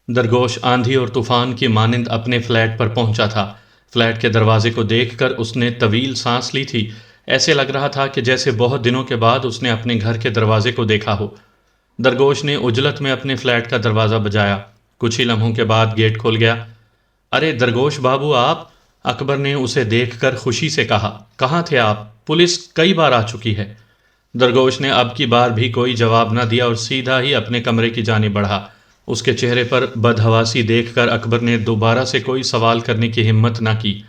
درگوش آندھی اور طوفان کی مانند اپنے فلیٹ پر پہنچا تھا۔ فلیٹ کے دروازے کو دیکھ کر اس نے طویل سانس لی تھی۔ ایسے لگ رہا تھا کہ جیسے بہت دنوں کے بعد اس نے اپنے گھر کے دروازے کو دیکھا ہو۔ درگوش نے عجلت میں اپنے فلیٹ کا دروازہ بجایا۔ کچھ ہی لمحوں کے بعد گیٹ کھل گیا۔ ارے درگوش بابو آپ! اکبر نے اسے دیکھ کر خوشی سے کہا۔ کہاں تھے آپ؟ پولیس کئی بار آ چکی ہے۔ درگوش نے اب کی بار بھی کوئی جواب نہ دیا اور سیدھا ہی اپنے کمرے کی جانب بڑھا۔ اس کے چہرے پر بدحواسی دیکھ کر اکبر نے دوبارہ سے کوئی سوال کرنے کی ہمت نہ کی۔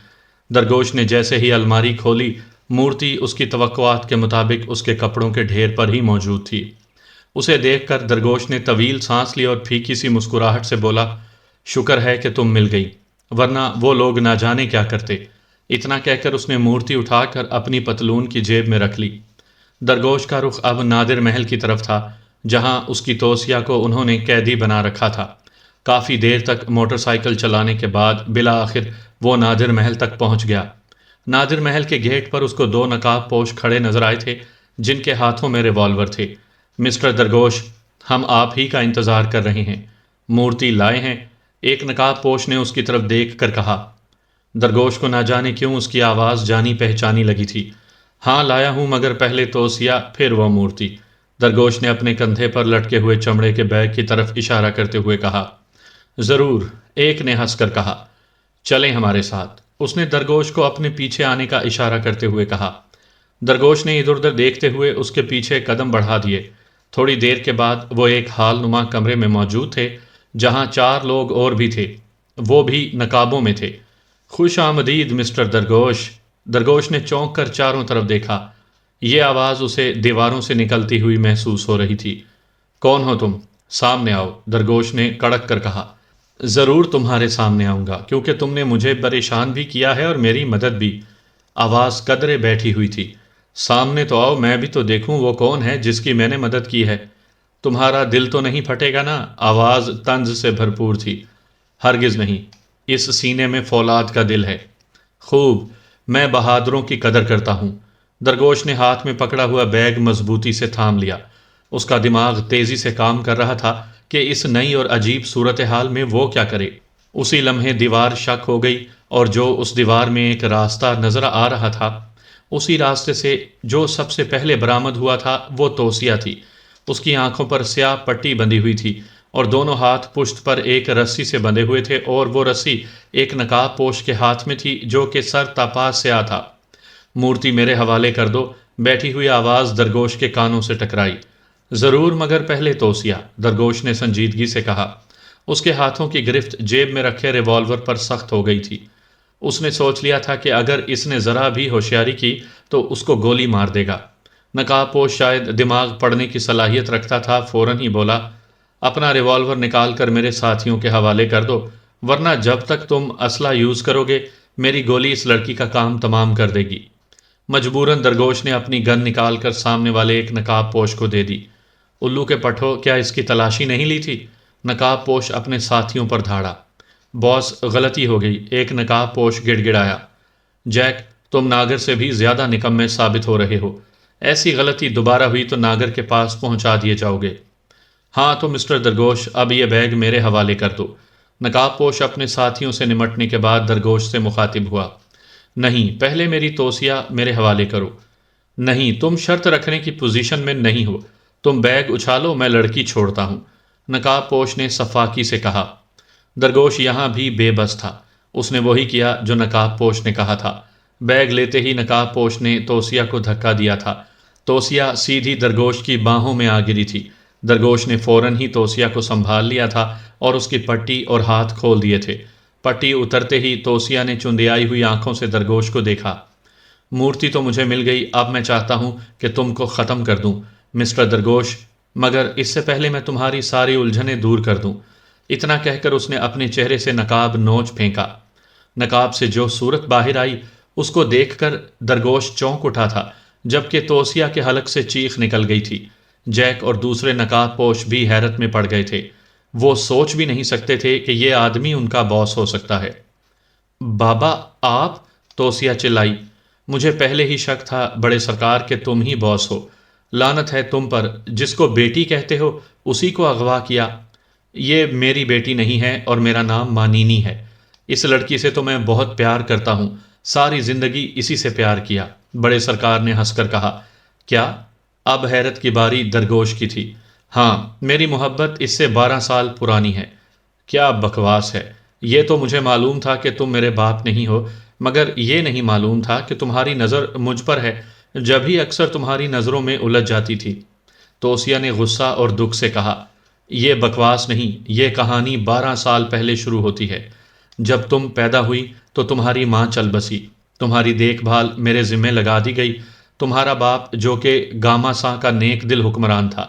درگوش نے جیسے ہی الماری کھولی، مورتی اس کی توقعات کے مطابق اس کے کپڑوں کے ڈھیر پر ہی موجود تھی۔ اسے دیکھ کر درگوش نے طویل سانس لی اور پھیکی سی مسکراہٹ سے بولا، شکر ہے کہ تم مل گئی، ورنہ وہ لوگ نہ جانے کیا کرتے۔ اتنا کہہ کر اس نے مورتی اٹھا کر اپنی پتلون کی جیب میں رکھ لی۔ درگوش کا رخ اب نادر محل کی طرف تھا، جہاں اس کی توسیہ کو انہوں نے قیدی بنا رکھا تھا۔ کافی دیر تک موٹر سائیکل چلانے کے بعد بالآخر وہ نادر محل تک پہنچ گیا۔ نادر محل کے گیٹ پر اس کو دو نقاب پوش کھڑے نظر آئے تھے، جن کے ہاتھوں میں ریوالور تھے۔ مسٹر درگوش، ہم آپ ہی کا انتظار کر رہے ہیں۔ مورتی لائے ہیں؟ ایک نقاب پوش نے اس کی طرف دیکھ کر کہا۔ درگوش کو نہ جانے کیوں اس کی آواز جانی پہچانی لگی تھی۔ ہاں لایا ہوں، مگر پہلے توسیہ پھر وہ مورتی۔ درگوش نے اپنے کندھے پر لٹکے ہوئے چمڑے کے بیگ کی طرف اشارہ کرتے ہوئے کہا۔ ضرور، ایک نے ہنس کر کہا۔ چلیں ہمارے ساتھ، اس نے درگوش کو اپنے پیچھے آنے کا اشارہ کرتے ہوئے کہا۔ درگوش نے ادھر ادھر دیکھتے ہوئے اس کے پیچھے قدم بڑھا دیے۔ تھوڑی دیر کے بعد وہ ایک حال نما کمرے میں موجود تھے، جہاں چار لوگ اور بھی تھے، وہ بھی نقابوں میں تھے۔ خوش آمدید مسٹر درگوش۔ درگوش نے چونک کر چاروں طرف دیکھا۔ یہ آواز اسے دیواروں سے نکلتی ہوئی محسوس ہو رہی تھی۔ کون ہو تم؟ سامنے آؤ، درگوش نے کڑک کر کہا۔ ضرور تمہارے سامنے آؤں گا، کیونکہ تم نے مجھے پریشان بھی کیا ہے اور میری مدد بھی۔ آواز قدرے بیٹھی ہوئی تھی۔ سامنے تو آؤ، میں بھی تو دیکھوں وہ کون ہے جس کی میں نے مدد کی ہے۔ تمہارا دل تو نہیں پھٹے گا نا؟ آواز طنز سے بھرپور تھی۔ ہرگز نہیں، اس سینے میں فولاد کا دل ہے۔ خوب، میں بہادروں کی قدر کرتا ہوں۔ درگوش نے ہاتھ میں پکڑا ہوا بیگ مضبوطی سے تھام لیا۔ اس کا دماغ تیزی سے کام کر رہا تھا کہ اس نئی اور عجیب صورتحال میں وہ کیا کرے۔ اسی لمحے دیوار شک ہو گئی، اور جو اس دیوار میں ایک راستہ نظر آ رہا تھا، اسی راستے سے جو سب سے پہلے برآمد ہوا تھا وہ توسیہ تھی۔ اس کی آنکھوں پر سیاہ پٹی بندھی ہوئی تھی اور دونوں ہاتھ پشت پر ایک رسی سے بندھے ہوئے تھے، اور وہ رسی ایک نقاب پوش کے ہاتھ میں تھی جو کہ سر تا پا سیاہ تھا۔ مورتی میرے حوالے کر دو، بیٹھی ہوئی آواز درگوش کے کانوں سے ٹکرائی۔ ضرور، مگر پہلے توسیہ، درگوش نے سنجیدگی سے کہا۔ اس کے ہاتھوں کی گرفت جیب میں رکھے ریوالور پر سخت ہو گئی تھی۔ اس نے سوچ لیا تھا کہ اگر اس نے ذرا بھی ہوشیاری کی تو اس کو گولی مار دے گا۔ نقاب پوش شاید دماغ پڑھنے کی صلاحیت رکھتا تھا، فوراً ہی بولا، اپنا ریوالور نکال کر میرے ساتھیوں کے حوالے کر دو، ورنہ جب تک تم اسلحہ یوز کرو گے میری گولی اس لڑکی کا کام تمام کر دے گی۔ مجبوراً درگوش نے اپنی گن نکال کر سامنے والے ایک نقاب پوش کو دے دی۔ الو کے پٹھو، کیا اس کی تلاشی نہیں لی تھی؟ نقاب پوش اپنے ساتھیوں پر دھاڑا۔ باس، غلطی ہو گئی، ایک نقاب پوش گڑ گڑایا۔ جیک، تم ناگر سے بھی زیادہ نکمے ثابت ہو رہے ہو۔ ایسی غلطی دوبارہ ہوئی تو ناگر کے پاس پہنچا دیے جاؤ گے۔ ہاں تو مسٹر درگوش، اب یہ بیگ میرے حوالے کر دو۔ نقاب پوش اپنے ساتھیوں سے نمٹنے کے بعد درگوش سے مخاطب ہوا۔ نہیں، پہلے میری توسیہ میرے حوالے کرو۔ نہیں، تم شرط رکھنے کی پوزیشن میں نہیں ہو۔ تم بیگ اچھالو، میں لڑکی چھوڑتا ہوں، نقاب پوش نے صفاقی سے کہا۔ درگوش یہاں بھی بے بس تھا۔ اس نے وہی کیا جو نقاب پوش نے کہا تھا۔ بیگ لیتے ہی نقاب پوش نے توسیہ کو دھکا دیا تھا۔ توسیہ سیدھی درگوش کی باہوں میں آ گری تھی۔ درگوش نے فوراً ہی توسیہ کو سنبھال لیا تھا اور اس کی پٹی اور ہاتھ کھول دیے تھے۔ پٹی اترتے ہی توسیہ نے چندیائی ہوئی آنکھوں سے درگوش کو دیکھا۔ مورتی تو مجھے مل گئی، اب میں چاہتا ہوں کہ تم کو ختم کر دوں مسٹر درگوش، مگر اس سے پہلے میں تمہاری ساری الجھنیں دور کر دوں۔ اتنا کہہ کر اس نے اپنے چہرے سے نقاب نوچ پھینکا۔ نقاب سے جو صورت باہر آئی اس کو دیکھ کر درگوش چونک اٹھا تھا، جبکہ توسیہ کے حلق سے چیخ نکل گئی تھی۔ جیک اور دوسرے نقاب پوش بھی حیرت میں پڑ گئے تھے۔ وہ سوچ بھی نہیں سکتے تھے کہ یہ آدمی ان کا باس ہو سکتا ہے۔ بابا آپ! توسیہ چلائی۔ مجھے پہلے ہی شک تھا بڑے سرکار کہ تم ہی باس ہو۔ لعنت ہے تم پر، جس کو بیٹی کہتے ہو اسی کو اغوا کیا۔ یہ میری بیٹی نہیں ہے اور میرا نام مانینی ہے۔ اس لڑکی سے تو میں بہت پیار کرتا ہوں، ساری زندگی اسی سے پیار کیا۔ بڑے سرکار نے ہنس کر کہا۔ کیا؟ اب حیرت کی باری درگوش کی تھی۔ ہاں، میری محبت اس سے 12 سال پرانی ہے۔ کیا بکواس ہے! یہ تو مجھے معلوم تھا کہ تم میرے باپ نہیں ہو، مگر یہ نہیں معلوم تھا کہ تمہاری نظر مجھ پر ہے، جب ہی اکثر تمہاری نظروں میں الجھ جاتی تھی۔ توسیہ نے غصہ اور دکھ سے کہا۔ یہ بکواس نہیں، یہ کہانی 12 سال پہلے شروع ہوتی ہے۔ جب تم پیدا ہوئی تو تمہاری ماں چل بسی، تمہاری دیکھ بھال میرے ذمے لگا دی گئی۔ تمہارا باپ جو کہ گاما سا کا نیک دل حکمران تھا،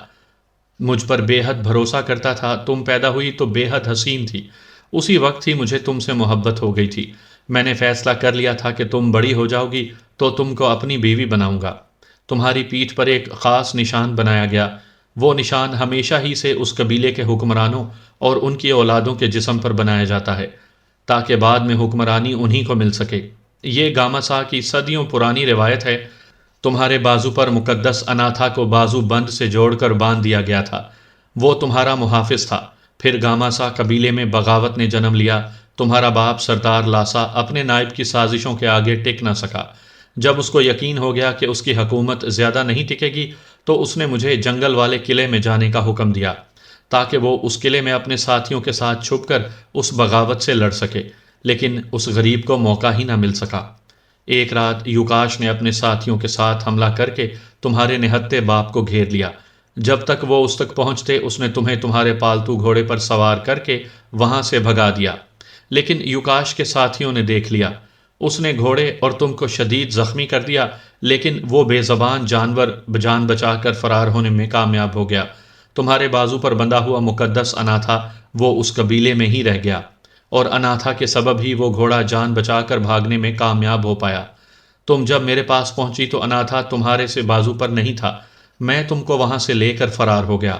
مجھ پر بے حد بھروسہ کرتا تھا۔ تم پیدا ہوئی تو بے حد حسین تھی، اسی وقت ہی مجھے تم سے محبت ہو گئی تھی۔ میں نے فیصلہ کر لیا تھا کہ تم بڑی ہو جاؤ گی تو تم کو اپنی بیوی بناؤں گا۔ تمہاری پیٹھ پر ایک خاص نشان بنایا گیا، وہ نشان ہمیشہ ہی سے اس قبیلے کے حکمرانوں اور ان کی اولادوں کے جسم پر بنایا جاتا ہے، تاکہ بعد میں حکمرانی انہی کو مل سکے۔ یہ گاماسا کی صدیوں پرانی روایت ہے۔ تمہارے بازو پر مقدس اناتھا کو بازو بند سے جوڑ کر باندھ دیا گیا تھا، وہ تمہارا محافظ تھا۔ پھر گاماسا قبیلے میں بغاوت نے جنم لیا۔ تمہارا باپ سردار لاسا اپنے نائب کی سازشوں کے آگے ٹک نہ سکا۔ جب اس کو یقین ہو گیا کہ اس کی حکومت زیادہ نہیں ٹکے گی تو اس نے مجھے جنگل والے قلعے میں جانے کا حکم دیا، تاکہ وہ اس قلعے میں اپنے ساتھیوں کے ساتھ چھپ کر اس بغاوت سے لڑ سکے، لیکن اس غریب کو موقع ہی نہ مل سکا۔ ایک رات یوکاش نے اپنے ساتھیوں کے ساتھ حملہ کر کے تمہارے نہتے باپ کو گھیر لیا۔ جب تک وہ اس تک پہنچتے اس نے تمہیں تمہارے پالتو گھوڑے پر سوار کر کے وہاں سے بھگا دیا، لیکن یوکاش کے ساتھیوں نے دیکھ لیا۔ اس نے گھوڑے اور تم کو شدید زخمی کر دیا، لیکن وہ بے زبان جانور جان بچا کر فرار ہونے میں کامیاب ہو گیا۔ تمہارے بازو پر بندھا ہوا مقدس اناتھا وہ اس قبیلے میں ہی رہ گیا، اور اناتھا کے سبب ہی وہ گھوڑا جان بچا کر بھاگنے میں کامیاب ہو پایا۔ تم جب میرے پاس پہنچی تو اناتھا تمہارے سے بازو پر نہیں تھا۔ میں تم کو وہاں سے لے کر فرار ہو گیا۔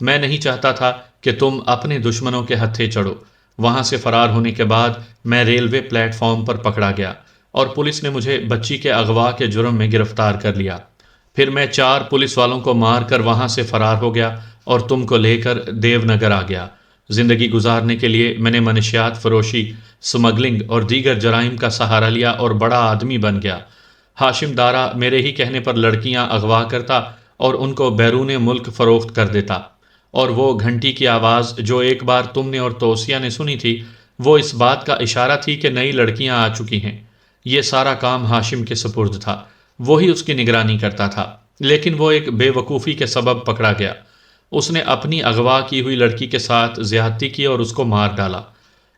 میں نہیں چاہتا تھا کہ تم اپنے دشمنوں کے ہتھے چڑھو۔ وہاں سے فرار ہونے کے بعد میں ریلوے پلیٹ فارم پر پکڑا گیا اور پولیس نے مجھے بچی کے اغوا کے جرم میں گرفتار کر لیا۔ پھر میں 4 پولیس والوں کو مار کر وہاں سے فرار ہو گیا اور تم کو لے کر دیو نگر آ گیا۔ زندگی گزارنے کے لیے میں نے منشیات فروشی، سمگلنگ اور دیگر جرائم کا سہارا لیا اور بڑا آدمی بن گیا۔ ہاشم دارا میرے ہی کہنے پر لڑکیاں اغوا کرتا اور ان کو بیرون ملک فروخت کر دیتا، اور وہ گھنٹی کی آواز جو ایک بار تم نے اور توسیہ نے سنی تھی، وہ اس بات کا اشارہ تھی کہ نئی لڑکیاں آ چکی ہیں۔ یہ سارا کام ہاشم کے سپرد تھا، وہی اس کی نگرانی کرتا تھا، لیکن وہ ایک بے وقوفی کے سبب پکڑا گیا۔ اس نے اپنی اغوا کی ہوئی لڑکی کے ساتھ زیادتی کی اور اس کو مار ڈالا۔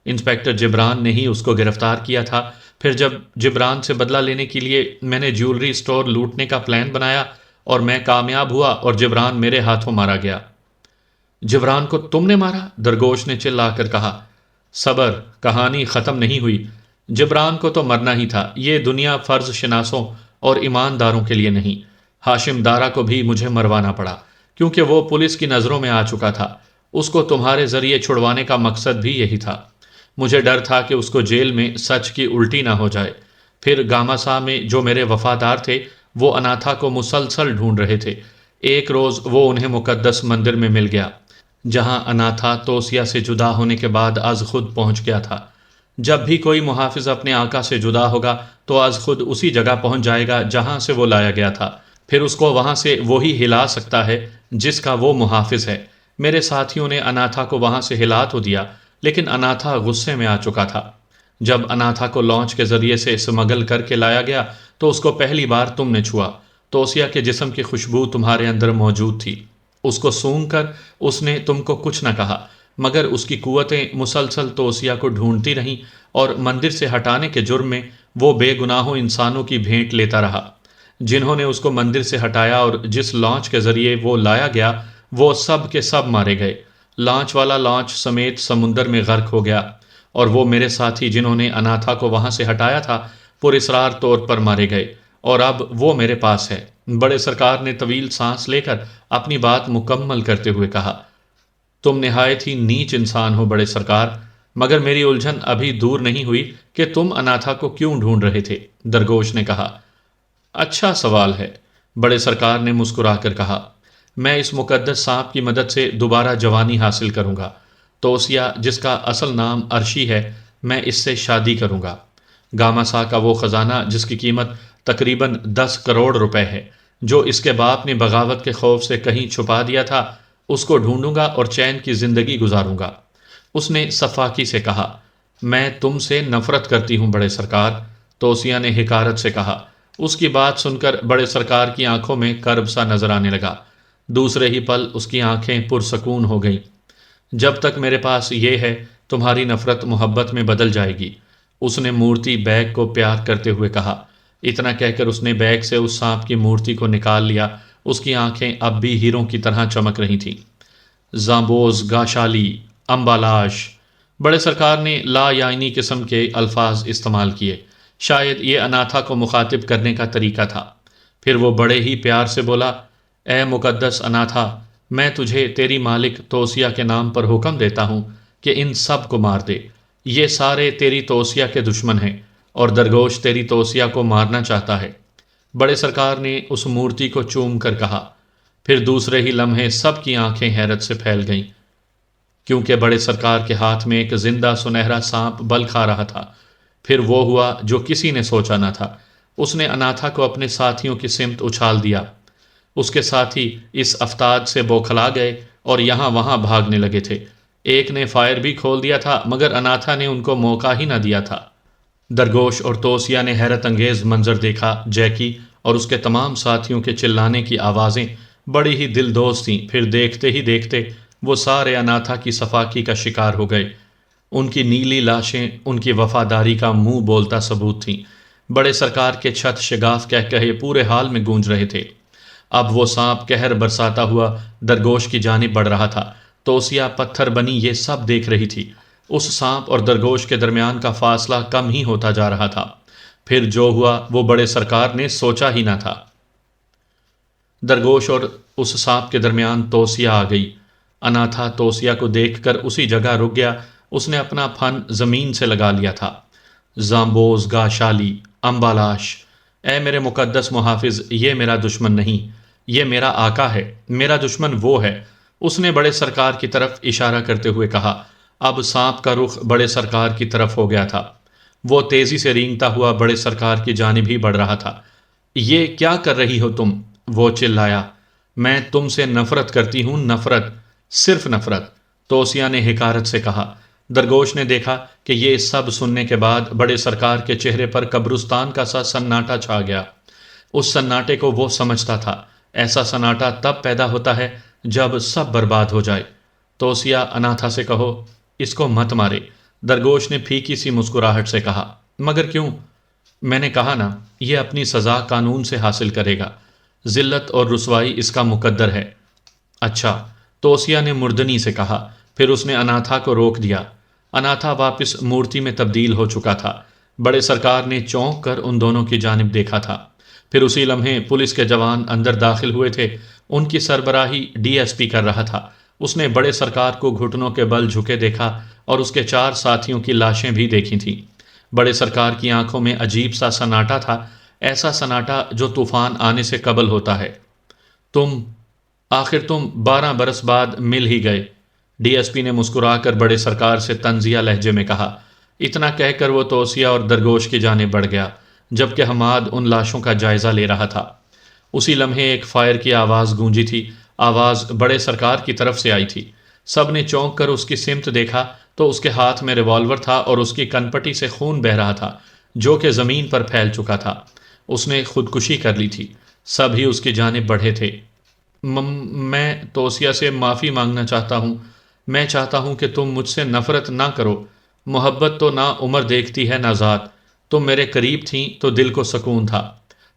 انسپیکٹر جبران نے ہی اس کو گرفتار کیا تھا۔ پھر جب جبران سے بدلہ لینے کے لیے میں نے جیولری سٹور لوٹنے کا پلان بنایا اور میں کامیاب ہوا اور جبران میرے ہاتھوں مارا گیا۔ جبران کو تم نے مارا؟ درگوش نے چلا کر کہا۔ صبر، کہانی ختم نہیں ہوئی۔ جبران کو تو مرنا ہی تھا۔ یہ دنیا فرض شناسوں اور ایمانداروں کے لیے نہیں۔ ہاشم دارا کو بھی مجھے مروانا پڑا، کیونکہ وہ پولیس کی نظروں میں آ چکا تھا۔ اس کو تمہارے ذریعے چھڑوانے کا مقصد بھی یہی تھا۔ مجھے ڈر تھا کہ اس کو جیل میں سچ کی الٹی نہ ہو جائے۔ پھر گاماسا میں جو میرے وفادار تھے وہ اناتھا کو مسلسل ڈھونڈ رہے تھے۔ ایک روز وہ انہیں مقدس مندر میں مل گیا، جہاں اناتھا توسیہ سے جدا ہونے کے بعد از خود پہنچ گیا تھا۔ جب بھی کوئی محافظ اپنے آقا سے جدا ہوگا تو از خود اسی جگہ پہنچ جائے گا جہاں سے وہ لایا گیا تھا، پھر اس کو وہاں سے وہی ہلا سکتا ہے جس کا وہ محافظ ہے۔ میرے ساتھیوں نے اناتھا کو وہاں سے ہلا تو دیا، لیکن اناتھا غصے میں آ چکا تھا۔ جب اناتھا کو لانچ کے ذریعے سے اسمگل کر کے لایا گیا تو اس کو پہلی بار تم نے چھوا۔ توسیہ کے جسم کی خوشبو تمہارے اندر موجود تھی۔ اس کو سونگھ کر اس نے تم کو کچھ نہ کہا، مگر اس کی قوتیں مسلسل توسیہ کو ڈھونڈتی رہیں اور مندر سے ہٹانے کے جرم میں وہ بے گناہوں انسانوں کی بھیٹ لیتا رہا۔ جنہوں نے اس کو مندر سے ہٹایا اور جس لانچ کے ذریعے وہ لایا گیا وہ سب کے سب مارے گئے۔ لانچ والا لانچ سمیت سمندر میں غرق ہو گیا، اور وہ میرے ساتھی جنہوں نے اناتھا کو وہاں سے ہٹایا تھا پراسرار طور پر مارے گئے، اور اب وہ میرے پاس ہے۔ بڑے سرکار نے طویل سانس لے کر اپنی بات مکمل کرتے ہوئے کہا۔ تم نہایت ہی نیچ انسان ہو بڑے سرکار، مگر میری الجھن ابھی دور نہیں ہوئی کہ تم اناتھا کو کیوں ڈھونڈ رہے تھے، درگوش نے کہا۔ اچھا سوال ہے، بڑے سرکار نے مسکرا کر کہا۔ میں اس مقدس سانپ کی مدد سے دوبارہ جوانی حاصل کروں گا۔ توسیہ جس کا اصل نام عرشی ہے، میں اس سے شادی کروں گا۔ گاماسا کا وہ خزانہ جس کی قیمت تقریباً 10 کروڑ روپے ہے، جو اس کے باپ نے بغاوت کے خوف سے کہیں چھپا دیا تھا، اس کو ڈھونڈوں گا اور چین کی زندگی گزاروں گا۔ اس نے سفاکی سے کہا، میں تم سے نفرت کرتی ہوں بڑے سرکار۔ توسیہ نے حکارت سے کہا۔ اس کی بات سن کر بڑے سرکار کی آنکھوں میں کرب سا نظر آنے لگا۔ دوسرے ہی پل اس کی آنکھیں پرسکون ہو گئیں۔ جب تک میرے پاس یہ ہے، تمہاری نفرت محبت میں بدل جائے گی، اس نے مورتی بیگ کو پیار کرتے ہوئے کہا۔ اتنا کہہ کر اس نے بیگ سے اس سانپ کی مورتی کو نکال لیا۔ اس کی آنکھیں اب بھی ہیروں کی طرح چمک رہی تھیں۔ زامبوز گاشالی امبالاش، بڑے سرکار نے لا یعنی قسم کے الفاظ استعمال کیے۔ شاید یہ اناتھا کو مخاطب کرنے کا طریقہ تھا۔ پھر وہ بڑے ہی پیار سے بولا، اے مقدس اناتھا، میں تجھے تیری مالک توسیہ کے نام پر حکم دیتا ہوں کہ ان سب کو مار دے۔ یہ سارے تیری توسیہ کے دشمن ہیں اور درگوش تیری توسیہ کو مارنا چاہتا ہے۔ بڑے سرکار نے اس مورتی کو چوم کر کہا۔ پھر دوسرے ہی لمحے سب کی آنکھیں حیرت سے پھیل گئیں، کیونکہ بڑے سرکار کے ہاتھ میں ایک زندہ سنہرا سانپ بل کھا رہا تھا۔ پھر وہ ہوا جو کسی نے سوچا نہ تھا۔ اس نے اناتھا کو اپنے ساتھیوں کی سمت اچھال دیا۔ اس کے ساتھی اس افتاد سے بوکھلا گئے اور یہاں وہاں بھاگنے لگے تھے۔ ایک نے فائر بھی کھول دیا تھا، مگر اناتھا نے ان کو موقع ہی نہ دیا تھا۔ درگوش اور توسیہ نے حیرت انگیز منظر دیکھا۔ جیکی اور اس کے تمام ساتھیوں کے چلانے کی آوازیں بڑی ہی دل دوز تھیں۔ پھر دیکھتے ہی دیکھتے وہ سارے اناتھا کی صفاکی کا شکار ہو گئے۔ ان کی نیلی لاشیں ان کی وفاداری کا منہ بولتا ثبوت تھیں۔ بڑے سرکار کے چھت شگاف کہہ کہے پورے حال میں گونج رہے تھے۔ اب وہ سانپ قہر برساتا ہوا درگوش کی جانب بڑھ رہا تھا۔ توسیہ پتھر بنی یہ سب دیکھ رہی تھی۔ اس سانپ اور درگوش کے درمیان کا فاصلہ کم ہی ہوتا جا رہا تھا۔ پھر جو ہوا وہ بڑے سرکار نے سوچا ہی نہ تھا۔ درگوش اور اس سانپ کے درمیان توسیہ آ گئی۔ اناتھا توسیہ کو دیکھ کر اسی جگہ رک گیا۔ اس نے اپنا پھن زمین سے لگا لیا تھا۔ زامبوز گاشالی امبالاش، اے میرے مقدس محافظ، یہ میرا دشمن نہیں، یہ میرا آقا ہے۔ میرا دشمن وہ ہے، اس نے بڑے سرکار کی طرف اشارہ کرتے ہوئے کہا۔ اب سانپ کا رخ بڑے سرکار کی طرف ہو گیا تھا۔ وہ تیزی سے رینگتا ہوا بڑے سرکار کی جانب ہی بڑھ رہا تھا۔ یہ کیا کر رہی ہو تم؟ وہ چلایا۔ میں تم سے نفرت کرتی ہوں، نفرت، صرف نفرت، توسیہ نے حکارت سے کہا۔ درگوش نے دیکھا کہ یہ سب سننے کے بعد بڑے سرکار کے چہرے پر قبرستان کا سا سناٹا چھا گیا۔ اس سناٹے کو وہ سمجھتا تھا، ایسا سناٹا تب پیدا ہوتا ہے جب سب برباد ہو جائے۔ توسیہ اناتھا سے کہو، اس کو مت مارے۔ درگوش نے پھیکی سی مسکراہٹ سے کہا، مگر کیوں؟ میں نے کہا نا، یہ اپنی سزا قانون سے حاصل کرے گا۔ ذلت اور رسوائی اس کا مقدر ہے۔ اچھا، توسیہ نے مردنی سے کہا۔ پھر اس نے اناتھا کو روک دیا۔ اناتھا واپس مورتی میں تبدیل ہو چکا تھا۔ بڑے سرکار نے چونک کر ان دونوں کی جانب دیکھا تھا۔ پھر اسی لمحے پولیس کے جوان اندر داخل ہوئے تھے۔ ان کی سربراہی ڈی ایس پی کر رہا تھا۔ اس نے بڑے سرکار کو گھٹنوں کے بل جھکے دیکھا اور اس کے 4 ساتھیوں کی لاشیں بھی دیکھی تھیں۔ بڑے سرکار کی آنکھوں میں عجیب سا سناٹا تھا، ایسا سناٹا جو طوفان آنے سے قبل ہوتا ہے۔ آخر تم 12 برس بعد مل ہی گئے، ڈی ایس پی نے مسکرا کر بڑے سرکار سے طنزیہ لہجے میں کہا۔ اتنا کہہ کر وہ توسیہ اور درگوش کی جانب بڑھ گیا، جبکہ حماد ان لاشوں کا جائزہ لے رہا تھا۔ اسی لمحے ایک فائر کی آواز گونجی تھی۔ آواز بڑے سرکار کی طرف سے آئی تھی۔ سب نے چونک کر اس کی سمت دیکھا تو اس کے ہاتھ میں ریوالور تھا اور اس کی کنپٹی سے خون بہہ رہا تھا، جو کہ زمین پر پھیل چکا تھا۔ اس نے خودکشی کر لی تھی۔ سب ہی اس کی جانب بڑھے تھے۔ میں توسیہ سے معافی مانگنا چاہتا ہوں۔ میں چاہتا ہوں کہ تم مجھ سے نفرت نہ کرو۔ محبت تو نہ عمر دیکھتی ہے نہ ذات۔ تم میرے قریب تھیں تو دل کو سکون تھا۔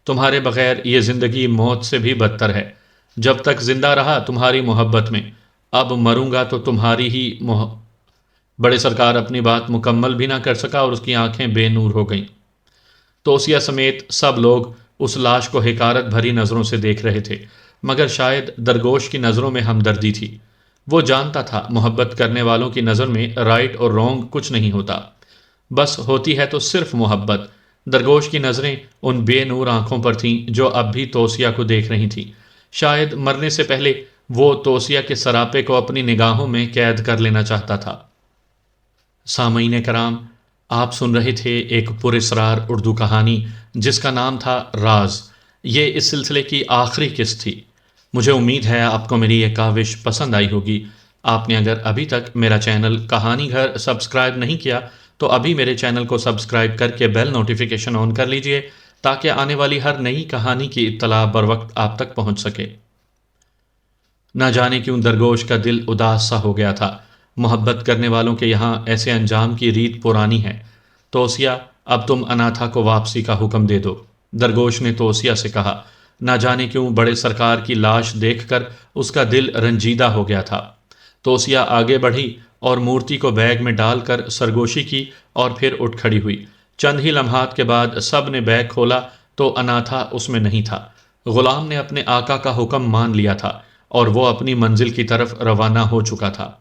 تمہارے بغیر یہ زندگی موت سے بھی بدتر ہے۔ جب تک زندہ رہا تمہاری محبت میں، اب مروں گا تو تمہاری ہی بڑے سرکار اپنی بات مکمل بھی نہ کر سکا اور اس کی آنکھیں بے نور ہو گئیں۔ توسیہ سمیت سب لوگ اس لاش کو حقارت بھری نظروں سے دیکھ رہے تھے، مگر شاید درگوش کی نظروں میں ہمدردی تھی۔ وہ جانتا تھا محبت کرنے والوں کی نظر میں رائٹ اور رونگ کچھ نہیں ہوتا، بس ہوتی ہے تو صرف محبت۔ درگوش کی نظریں ان بے نور آنکھوں پر تھیں جو اب بھی توسیہ کو دیکھ رہی تھیں۔ شاید مرنے سے پہلے وہ توسیہ کے سراپے کو اپنی نگاہوں میں قید کر لینا چاہتا تھا۔ سامعین کرام، آپ سن رہے تھے ایک پراسرار اردو کہانی جس کا نام تھا راز۔ یہ اس سلسلے کی آخری قسط تھی۔ مجھے امید ہے آپ کو میری یہ کاوش پسند آئی ہوگی۔ آپ نے اگر ابھی تک میرا چینل کہانی گھر سبسکرائب نہیں کیا تو ابھی میرے چینل کو سبسکرائب کر کے بیل نوٹیفیکیشن آن کر لیجئے تاکہ آنے والی ہر نئی کہانی کی اطلاع بروقت آپ تک پہنچ سکے۔ نہ جانے کیوں درگوش کا دل اداس سا ہو گیا تھا۔ محبت کرنے والوں کے یہاں ایسے انجام کی ریت پرانی ہے۔ توسیہ، اب تم اناتھا کو واپسی کا حکم دے دو، درگوش نے توسیہ سے کہا۔ نہ جانے کیوں بڑے سرکار کی لاش دیکھ کر اس کا دل رنجیدہ ہو گیا تھا۔ توسیہ آگے بڑھی اور مورتی کو بیگ میں ڈال کر سرگوشی کی اور پھر اٹھ کھڑی ہوئی۔ چند ہی لمحات کے بعد سب نے بیگ کھولا تو اناتھا اس میں نہیں تھا۔ غلام نے اپنے آقا کا حکم مان لیا تھا اور وہ اپنی منزل کی طرف روانہ ہو چکا تھا۔